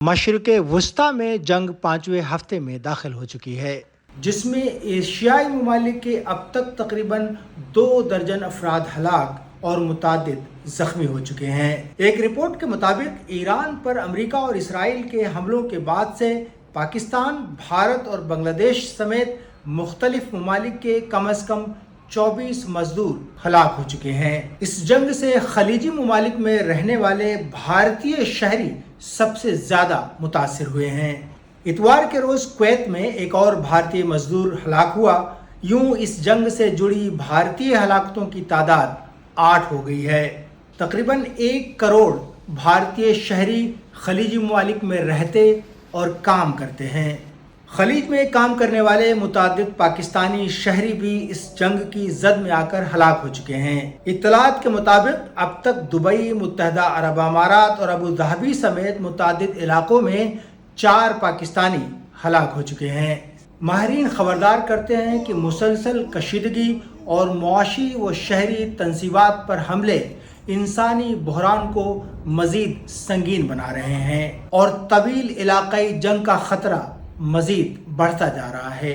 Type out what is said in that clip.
مشرق وسطی میں جنگ 5ویں ہفتے میں داخل ہو چکی ہے، جس میں ایشیائی ممالک کے اب تک تقریباً 2 درجن افراد ہلاک اور متعدد زخمی ہو چکے ہیں۔ ایک رپورٹ کے مطابق ایران پر امریکہ اور اسرائیل کے حملوں کے بعد سے پاکستان، بھارت اور بنگلہ دیش سمیت مختلف ممالک کے کم از کم 24 مزدور ہلاک ہو چکے ہیں۔ اس جنگ سے خلیجی ممالک میں رہنے والے بھارتی شہری سب سے زیادہ متاثر ہوئے ہیں۔ اتوار کے روز کویت میں ایک اور بھارتی مزدور ہلاک ہوا۔ یوں اس جنگ سے جڑی بھارتی ہلاکتوں کی تعداد 8 ہو گئی ہے۔ تقریباً 1 کروڑ بھارتی شہری خلیجی ممالک میں رہتے اور کام کرتے ہیں۔ خلیج میں کام کرنے والے متعدد پاکستانی شہری بھی اس جنگ کی زد میں آ کر ہلاک ہو چکے ہیں۔ اطلاعات کے مطابق اب تک دبئی، متحدہ عرب امارات اور ابوظہبی سمیت متعدد علاقوں میں 4 پاکستانی ہلاک ہو چکے ہیں۔ ماہرین خبردار کرتے ہیں کہ مسلسل کشیدگی اور معاشی و شہری تنصیبات پر حملے انسانی بحران کو مزید سنگین بنا رہے ہیں اور طویل علاقائی جنگ کا خطرہ مزید بڑھتا جا رہا ہے۔